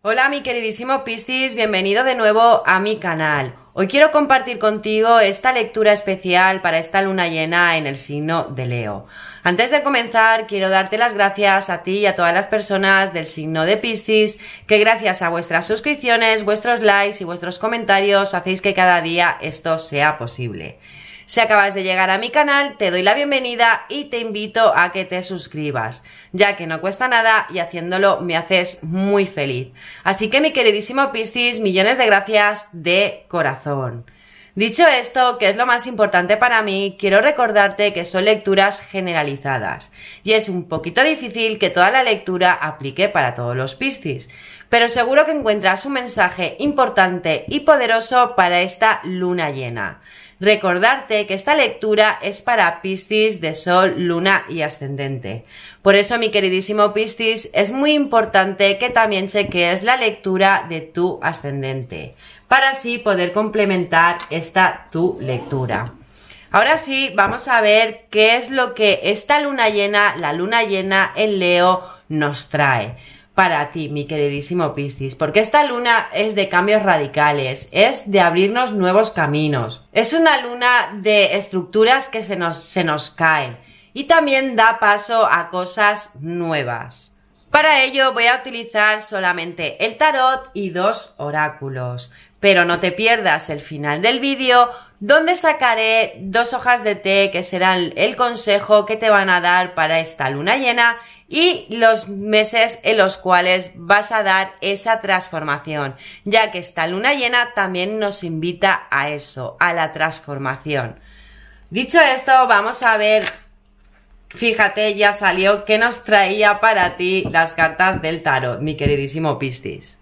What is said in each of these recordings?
Hola mi queridísimo Piscis, bienvenido de nuevo a mi canal. Hoy quiero compartir contigo esta lectura especial para esta luna llena en el signo de Leo. Antes de comenzar, quiero darte las gracias a ti y a todas las personas del signo de Piscis, que gracias a vuestras suscripciones, vuestros likes y vuestros comentarios hacéis que cada día esto sea posible. Si acabas de llegar a mi canal, te doy la bienvenida y te invito a que te suscribas, ya que no cuesta nada y haciéndolo me haces muy feliz. Así que mi queridísimo Piscis, millones de gracias de corazón. Dicho esto, que es lo más importante para mí, quiero recordarte que son lecturas generalizadas y es un poquito difícil que toda la lectura aplique para todos los Piscis, pero seguro que encuentras un mensaje importante y poderoso para esta luna llena. Recordarte que esta lectura es para Piscis de Sol, Luna y Ascendente. Por eso, mi queridísimo Piscis, es muy importante que también cheques la lectura de tu ascendente, para así poder complementar tu lectura. Ahora sí, vamos a ver qué es lo que esta luna llena, la luna llena en Leo, nos trae para ti, mi queridísimo Piscis, porque esta luna es de cambios radicales, es de abrirnos nuevos caminos, es una luna de estructuras que se nos caen y también da paso a cosas nuevas. Para ello voy a utilizar solamente el tarot y dos oráculos, pero no te pierdas el final del vídeo, donde sacaré dos hojas de té que serán el consejo que te van a dar para esta luna llena y los meses en los cuales vas a dar esa transformación, ya que esta luna llena también nos invita a eso, a la transformación. Dicho esto, vamos a ver, fíjate, ya salió que nos traía para ti las cartas del tarot, mi queridísimo Piscis.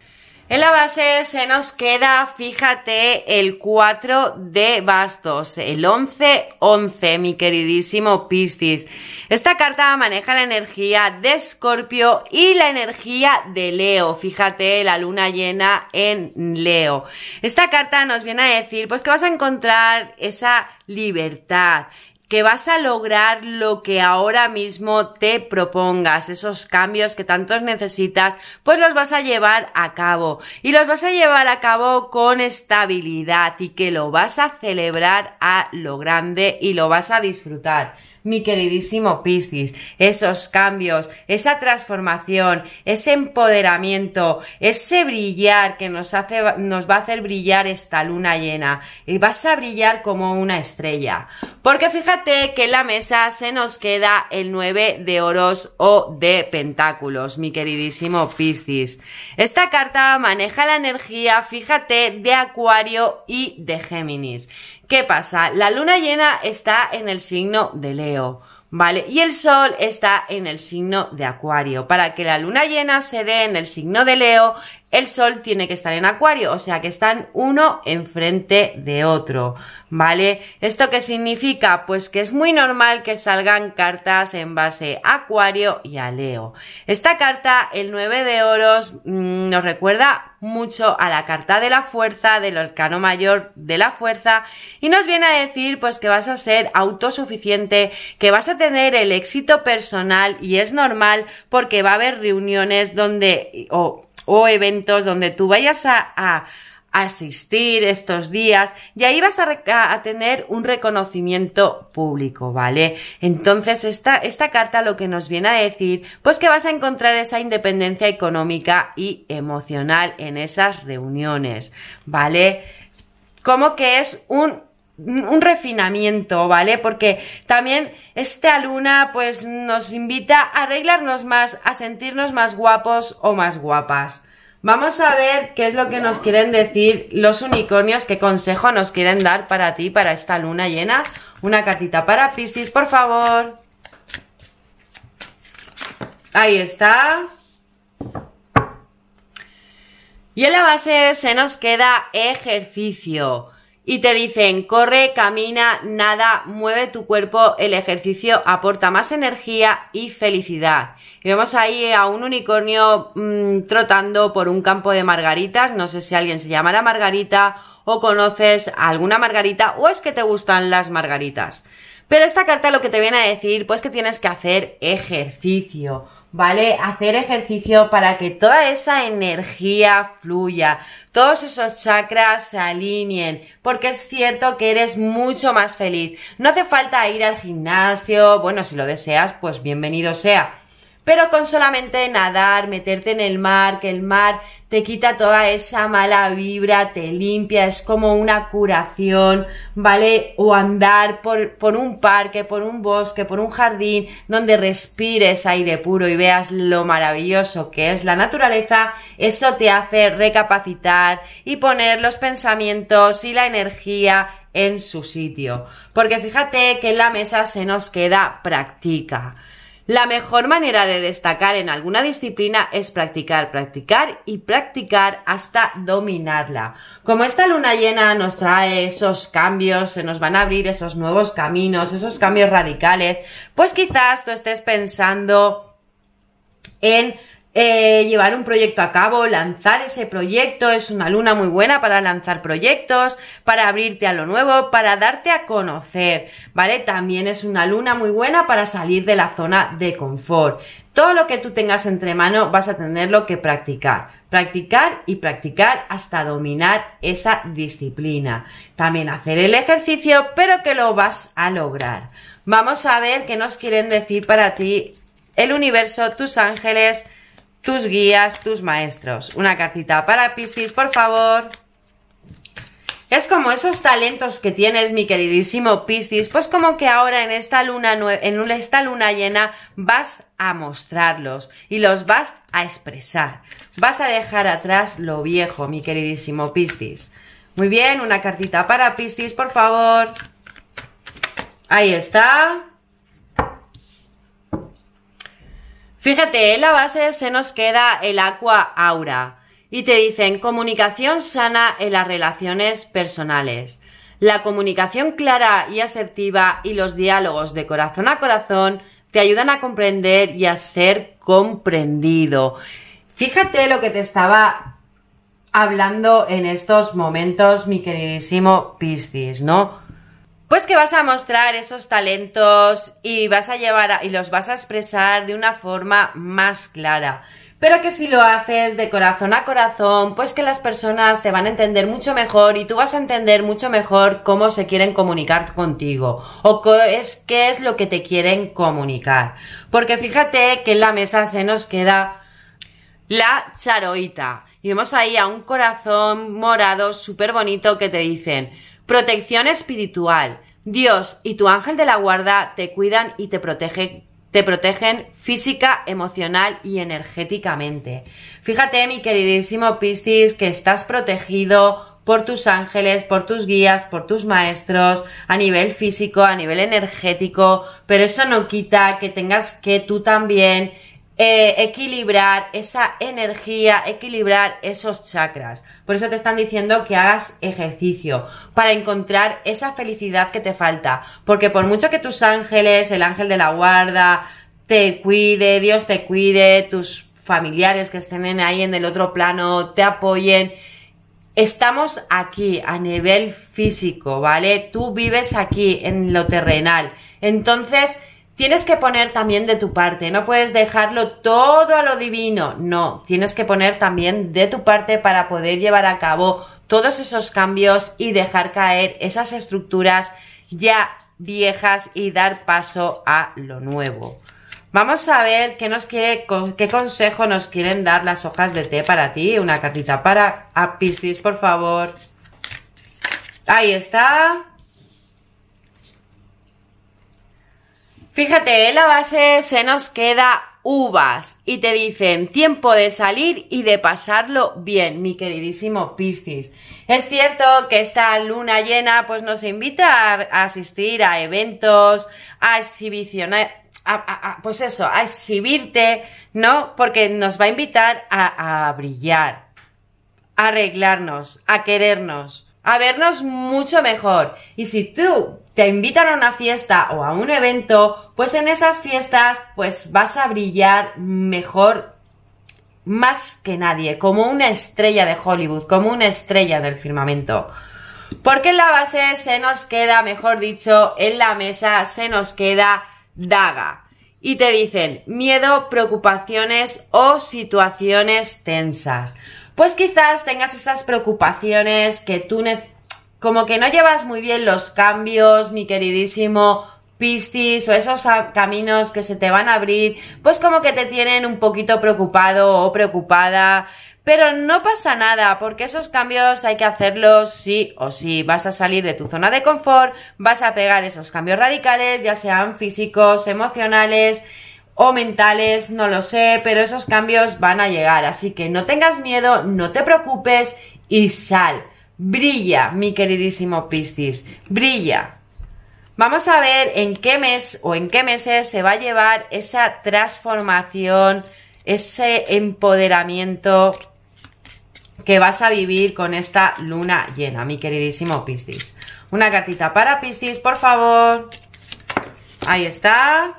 En la base se nos queda, fíjate, el 4 de bastos, el 11-11, mi queridísimo Piscis. Esta carta maneja la energía de Escorpio y la energía de Leo. Fíjate, la luna llena en Leo. Esta carta nos viene a decir, pues, que vas a encontrar esa libertad, que vas a lograr lo que ahora mismo te propongas, esos cambios que tantos necesitas, pues los vas a llevar a cabo y los vas a llevar a cabo con estabilidad y que lo vas a celebrar a lo grande y lo vas a disfrutar. Mi queridísimo Piscis, esos cambios, esa transformación, ese empoderamiento, ese brillar que nos va a hacer brillar esta luna llena, y vas a brillar como una estrella, porque fíjate que en la mesa se nos queda el 9 de oros o de pentáculos, mi queridísimo Piscis. Esta carta maneja la energía, fíjate, de Acuario y de Géminis. ¿Qué pasa? La luna llena está en el signo de Leo, ¿vale? Y el sol está en el signo de Acuario. Para que la luna llena se dé en el signo de Leo, el sol tiene que estar en Acuario, o sea que están uno enfrente de otro, ¿vale? ¿Esto qué significa? Pues que es muy normal que salgan cartas en base a Acuario y a Leo. Esta carta, el 9 de oros, nos recuerda mucho a la carta de la fuerza, del arcano mayor de la fuerza, y nos viene a decir pues que vas a ser autosuficiente, que vas a tener el éxito personal, y es normal porque va a haber reuniones donde o eventos donde tú vayas a asistir estos días y ahí vas a tener un reconocimiento público, ¿vale? Entonces esta carta lo que nos viene a decir, pues que vas a encontrar esa independencia económica y emocional en esas reuniones, ¿vale? Como que es un refinamiento, ¿vale? Porque también esta luna pues nos invita a arreglarnos más, a sentirnos más guapos o más guapas. Vamos a ver qué es lo que nos quieren decir los unicornios, qué consejo nos quieren dar para ti, para esta luna llena. Una cartita para Piscis, por favor. Ahí está. Y en la base se nos queda ejercicio. Y te dicen, corre, camina, nada, mueve tu cuerpo, el ejercicio aporta más energía y felicidad. Y vemos ahí a un unicornio trotando por un campo de margaritas, no sé si alguien se llamará Margarita o conoces a alguna margarita o es que te gustan las margaritas. Pero esta carta lo que te viene a decir, pues que tienes que hacer ejercicio. ¿vale? Hacer ejercicio para que toda esa energía fluya, todos esos chakras se alineen, porque es cierto que eres mucho más feliz. No hace falta ir al gimnasio, bueno, si lo deseas, pues bienvenido sea. Pero con solamente nadar, meterte en el mar, que el mar te quita toda esa mala vibra, te limpia, es como una curación, ¿vale? O andar por un parque, por un bosque, por un jardín, donde respires aire puro y veas lo maravilloso que es la naturaleza, eso te hace recapacitar y poner los pensamientos y la energía en su sitio. Porque fíjate que en la mesa se nos queda practica. La mejor manera de destacar en alguna disciplina es practicar, practicar y practicar hasta dominarla. Como esta luna llena nos trae esos cambios, se nos van a abrir esos nuevos caminos, esos cambios radicales, pues quizás tú estés pensando en llevar un proyecto a cabo, lanzar ese proyecto. Es una luna muy buena para lanzar proyectos, para abrirte a lo nuevo, para darte a conocer, ¿vale? También es una luna muy buena para salir de la zona de confort. Todo lo que tú tengas entre manos vas a tenerlo que practicar. Practicar y practicar hasta dominar esa disciplina. También hacer el ejercicio, pero que lo vas a lograr. Vamos a ver qué nos quieren decir para ti el universo, tus ángeles, tus guías, tus maestros. Una cartita para Piscis, por favor. Es como esos talentos que tienes, mi queridísimo Piscis, pues como que ahora en esta luna llena vas a mostrarlos y los vas a expresar. Vas a dejar atrás lo viejo, mi queridísimo Piscis. Muy bien, una cartita para Piscis, por favor. Ahí está. Fíjate, en la base se nos queda el Aqua Aura y te dicen comunicación sana en las relaciones personales. La comunicación clara y asertiva y los diálogos de corazón a corazón te ayudan a comprender y a ser comprendido. Fíjate lo que te estaba hablando en estos momentos, mi queridísimo Piscis, ¿no? Pues que vas a mostrar esos talentos y los vas a expresar de una forma más clara. Pero que si lo haces de corazón a corazón, pues que las personas te van a entender mucho mejor y tú vas a entender mucho mejor cómo se quieren comunicar contigo o qué es lo que te quieren comunicar. Porque fíjate que en la mesa se nos queda la charoita y vemos ahí a un corazón morado súper bonito que te dicen protección espiritual. Dios y tu ángel de la guarda te cuidan y te protegen física, emocional y energéticamente. Fíjate, mi queridísimo Piscis, que estás protegido por tus ángeles, por tus guías, por tus maestros, a nivel físico, a nivel energético, pero eso no quita que tengas que tú también equilibrar esa energía, equilibrar esos chakras. Por eso te están diciendo que hagas ejercicio para encontrar esa felicidad que te falta. Porque por mucho que tus ángeles, el ángel de la guarda, te cuide, Dios te cuide, tus familiares que estén ahí en el otro plano te apoyen, estamos aquí a nivel físico, ¿vale? Tú vives aquí en lo terrenal. Entonces tienes que poner también de tu parte, no puedes dejarlo todo a lo divino, no, tienes que poner también de tu parte para poder llevar a cabo todos esos cambios y dejar caer esas estructuras ya viejas y dar paso a lo nuevo. Vamos a ver qué consejo nos quieren dar las hojas de té para ti. Una cartita para Piscis, por favor. Ahí está. Fíjate, en la base se nos queda uvas y te dicen tiempo de salir y de pasarlo bien, mi queridísimo Piscis. Es cierto que esta luna llena pues nos invita a asistir a eventos, a exhibicionar, pues eso, a exhibirte, ¿no? Porque nos va a invitar a brillar, a arreglarnos, a querernos, a vernos mucho mejor. Y si tú te invitan a una fiesta o a un evento, pues en esas fiestas pues vas a brillar mejor, más que nadie, como una estrella de Hollywood, como una estrella del firmamento. Porque en la base se nos queda, mejor dicho, en la mesa se nos queda daga. y te dicen miedo, preocupaciones o situaciones tensas. Pues quizás tengas esas preocupaciones que tú como que no llevas muy bien los cambios, mi queridísimo Piscis, o esos caminos que se te van a abrir, pues como que te tienen un poquito preocupado o preocupada. Pero no pasa nada, porque esos cambios hay que hacerlos sí o sí. Vas a salir de tu zona de confort, vas a pegar esos cambios radicales, ya sean físicos, emocionales o mentales, no lo sé, pero esos cambios van a llegar. Así que no tengas miedo, no te preocupes y sal. Brilla, mi queridísimo Piscis, brilla. Vamos a ver en qué mes o en qué meses se va a llevar esa transformación, ese empoderamiento que vas a vivir con esta luna llena, mi queridísimo Piscis. Una cartita para Piscis, por favor. Ahí está.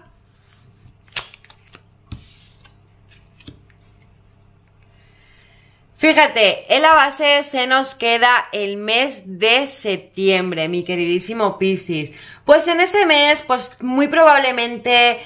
Fíjate, en la base se nos queda el mes de septiembre, mi queridísimo Piscis. Pues en ese mes, pues muy probablemente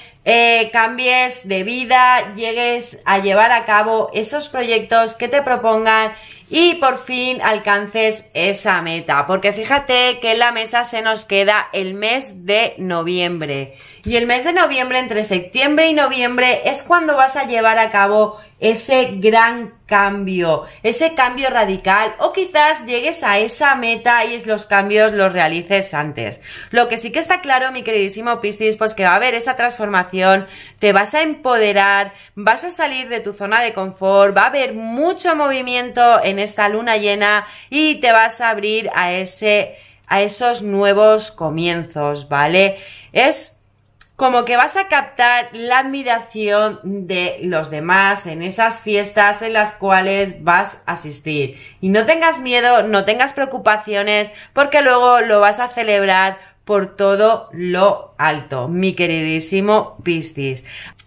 cambies de vida, llegues a llevar a cabo esos proyectos que te propongan y por fin alcances esa meta. Porque fíjate que en la mesa se nos queda el mes de noviembre. Y el mes de noviembre, entre septiembre y noviembre, es cuando vas a llevar a cabo ese gran cambio, ese cambio radical, o quizás llegues a esa meta y los cambios los realices antes. Lo que sí que está claro, mi queridísimo Piscis, pues que va a haber esa transformación, te vas a empoderar, vas a salir de tu zona de confort, va a haber mucho movimiento en esta luna llena y te vas a abrir a esos nuevos comienzos, ¿vale? Es como que vas a captar la admiración de los demás en esas fiestas en las cuales vas a asistir. Y no tengas miedo, no tengas preocupaciones, porque luego lo vas a celebrar por todo lo alto, mi queridísimo Piscis.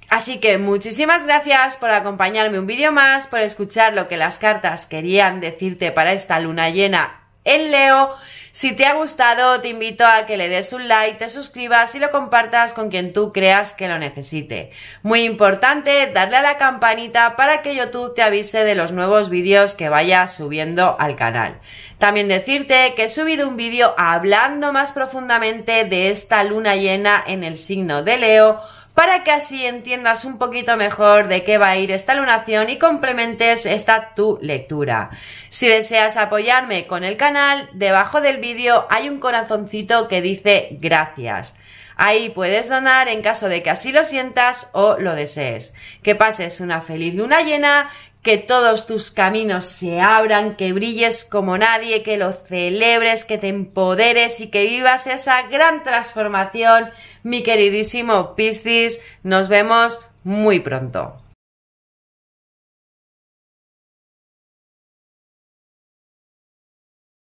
Así que muchísimas gracias por acompañarme un vídeo más, por escuchar lo que las cartas querían decirte para esta luna llena en Leo. Si te ha gustado, te invito a que le des un like, te suscribas y lo compartas con quien tú creas que lo necesite. Muy importante, darle a la campanita para que YouTube te avise de los nuevos vídeos que vaya subiendo al canal. También decirte que he subido un vídeo hablando más profundamente de esta luna llena en el signo de Leo, para que así entiendas un poquito mejor de qué va a ir esta lunación y complementes esta tu lectura. Si deseas apoyarme con el canal, debajo del vídeo hay un corazoncito que dice gracias. Ahí puedes donar en caso de que así lo sientas o lo desees. Que pases una feliz luna llena, que todos tus caminos se abran, que brilles como nadie, que lo celebres, que te empoderes y que vivas esa gran transformación, mi queridísimo Piscis. Nos vemos muy pronto.